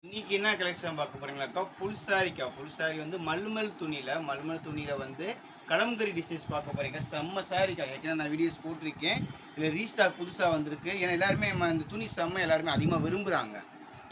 இன்னைக்கு என்ன கலெக்ஷன் பார்க்க போறீங்களாக்கா? ஃபுல் சாரிக்கா. ஃபுல் சாரி வந்து மல்மல் துணியில வந்து கலம்கரி டிசைன்ஸ் பார்க்க போறீங்க. செம்ம சாரிக்கா. ஏற்கனவே நான் வீடியோஸ் போட்டிருக்கேன். இதில் ரீஸ்டாக் புதுசாக வந்திருக்கு. ஏன்னா எல்லாருமே இந்த துணி எல்லாருமே அதிகமாக விரும்புகிறாங்க.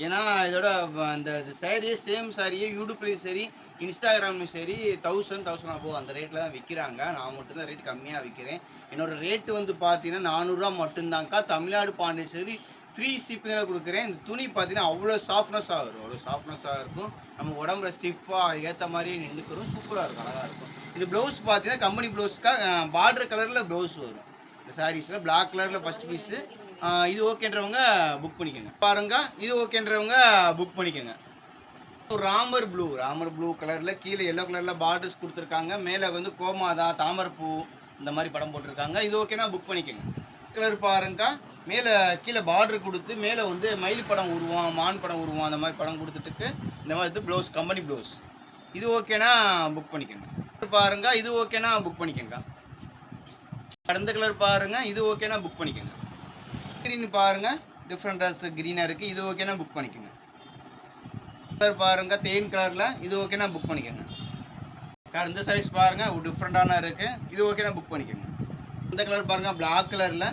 ஏன்னா இதோட அந்த சாரியே சேம் சாரியே யூடியூப்லேயும் சரி, இன்ஸ்டாகிராம்லையும் சரி 1000 அபோவ் அந்த ரேட்டில் தான் விற்கிறாங்க. நான் மட்டும்தான் ரேட் கம்மியாக விற்கிறேன். என்னோட ரேட்டு வந்து பார்த்தீங்கன்னா 400 மட்டும்தான்க்கா. தமிழ்நாடு பாண்டிச்சேரி ஃப்ரீ ஷிப்பிங்கில் கொடுக்குறேன். இந்த துணி பார்த்தீங்கன்னா அவ்வளோ சாஃப்ட்னஸாக வரும். அவ்வளோ சாஃப்ட்னஸாக இருக்கும். நம்ம உடம்புல ஸ்டிஃபாக ஏற்ற மாதிரியே நின்றுக்கிறோம். சூப்பராக இருக்கும், அழகாக இருக்கும். இது ப்ளவுஸ் பார்த்தீங்கன்னா கம்பெனி ப்ளவுஸ்க்காக பார்டர் கலரில் ப்ளவுஸ் வரும். இந்த சாரீஸில் பிளாக் கலரில் ஃபஸ்ட் பீஸு. இது ஓகேன்றவங்க புக் பண்ணிக்கோங்க. பாருங்க, இது ஓகேன்றவங்க புக் பண்ணிக்கோங்க. ராமர் ப்ளூ கலரில் கீழே எல்லோ கலரில் பார்டர்ஸ் கொடுத்துருக்காங்க. மேலே வந்து கோமாதா, தாமரைப்பூ இந்த மாதிரி படம் போட்டிருக்காங்க. இது ஓகேனா புக் பண்ணிக்கோங்க. கலர் பாருங்க, மேலே கீழே பார்டர் கொடுத்து மேலே வந்து மயில் படம் உருவான், மான் படம் உருவான், அந்த மாதிரி படம் கொடுத்துட்டு இந்த மாதிரி இது ப்ளவுஸ் கம்பெனி ப்ளவுஸ். இது ஓகேனா புக் பண்ணிக்கோங்க. பாருங்க, இது ஓகேனா புக் பண்ணிக்கோங்க. கடந்த கலர் பாருங்க, இது ஓகேனா புக் பண்ணிக்கோங்க. க்ரீன் பாருங்க, டிஃப்ரெண்ட் ட்ரெஸ் க்ரீனாக இருக்குது. இது ஓகேனா புக் பண்ணிக்கோங்க. கலர் பாருங்க, தேன் கலரில், இது ஓகேனா புக் பண்ணிக்கோங்க. இந்த சைஸ் பாருங்க டிஃப்ரெண்டான இருக்குது. இது ஓகேனா புக் பண்ணிக்கோங்க. இந்த கலர் பாருங்க, பிளாக் கலரில்,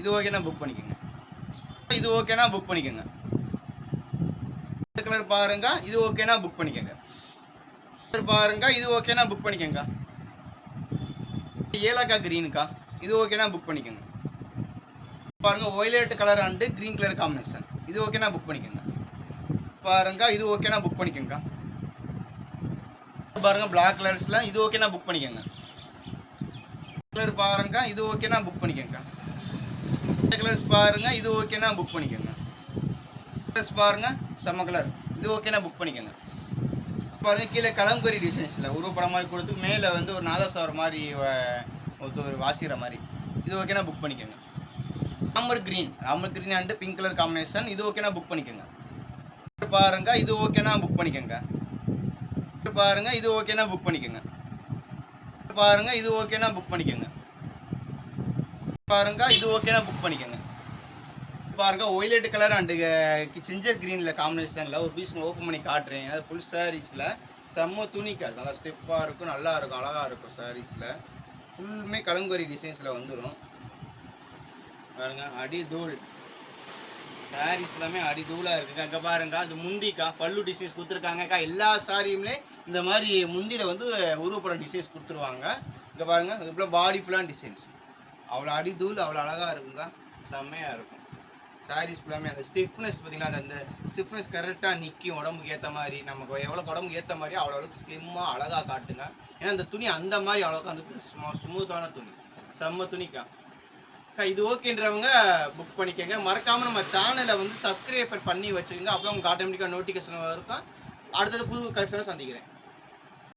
இது ஓகேனா புக் பண்ணிக்கோங்க. இது ஓகேனா புக் பண்ணிக்கோங்க. இந்த கலர் பாருங்க, இது ஓகேனா புக் பண்ணிக்கோங்க. பாருங்க, இது ஓகேனா புக் பண்ணிக்கோங்க. ஏலக்காய் கிரீனுக்கா, இது ஓகேனா புக் பண்ணிக்கோங்க. பாருங்க, violet colour and green colour combination. இது ஓகேனா புக் பண்ணிக்கோங்க. பாருங்க, இது ஓகேனா புக் பண்ணிக்கோங்க. பாருங்க, பிளாக் கலர்ஸ்ல, இது ஓகேனா புக் பண்ணிக்கோங்க. கலர் பாருங்க, இது ஓகேனா புக் பண்ணிக்கோங்க. இந்த கலர்ஸ் பாருங்க, இது ஓகேனா புக் பண்ணிக்கோங்க. கலர்ஸ் பாருங்க, செம்ம கலர், இது ஓகேனா புக் பண்ணிக்கோங்க. பாருங்க, கீழே கலம்கரி டிசைன்ஸில் உருவப்படம் மாதிரி கொடுத்து மேலே வந்து ஒரு நாதஸ்வரம் மாதிரி ஒரு வாசிக்கிற மாதிரி. இது ஓகேனா புக் பண்ணிக்கோங்க. Ramar green and pink colour combination. இது ஓகேனா புக் பண்ணிக்கோங்க. பாருங்க, இது ஓகேனா புக் பண்ணிக்கோங்க. பாருங்க, இது ஓகேனா புக் பண்ணிக்கோங்க. பாருங்க, இது ஓகேனா புக் பண்ணிக்கோங்க. பாருங்க, இது ஓகேனா புக் பண்ணிக்கோங்க. பாருங்க, ஒய்லெட் கலர் அண்டு சிஞ்சர் கிரீனில் காம்பினேஷனில் ஒரு பீஸ் ஓப்பன் பண்ணி காட்டுறேன். அது ஃபுல் சாரீஸில் செம்ம துணிக்கா, நல்லா ஸ்டிஃபாக இருக்கும், நல்லா இருக்கும், அழகாக இருக்கும். சாரீஸில் ஃபுல்லுமே கலம்கரி டிசைன்ஸில் வந்துடும். பாருங்க, அடி தூள் சாரீஸ் எல்லாமே அடி தூளாக இருக்குங்க. அங்கே பாருங்க, அது முந்திக்கா பல்லு டிசைன்ஸ் கொடுத்துருக்காங்கக்கா. எல்லா சாரியுமே இந்த மாதிரி முந்தியில் வந்து உருவப்படம் டிசைன்ஸ் கொடுத்துருவாங்க. இங்கே பாருங்க, இது ஃபுல்லாக பாடி ஃபுல்லாக டிசைன்ஸ் அவ்வளோ அடி தூள், அவ்வளோ அழகாக இருக்குங்க, செம்மையாக இருக்கும். சாரீஸ் ஃபுல்லாமே அந்த ஸ்டிஃப்னஸ் பார்த்தீங்கன்னா, அந்த ஸ்டிஃப்னஸ் கரெக்டாக நிற்கும். உடம்புக்கு ஏற்ற மாதிரி, நமக்கு எவ்வளோ உடம்புக்கு ஏற்ற மாதிரி அவ்வளோ அளவுக்கு ஸ்லிம்மாக அழகாக காட்டுங்க. ஏன்னா அந்த துணி அந்த மாதிரி அவ்வளோக்கு அந்த ஸ்மூத்தான துணி, செம்ம துணிக்கா. இது ஓகேன்றவங்க புக் பண்ணிக்கோங்க. மறக்காமல் நம்ம சேனலை வந்து சப்ஸ்கிரைப் பண்ணி வச்சுக்கோங்க. அப்போ உங்களுக்கு ஆட்டோமேட்டிக்காக நோட்டிஃபிகேஷன் இருக்கும். அடுத்தது புது கலெக்ஷனை சந்திக்கிறேன்.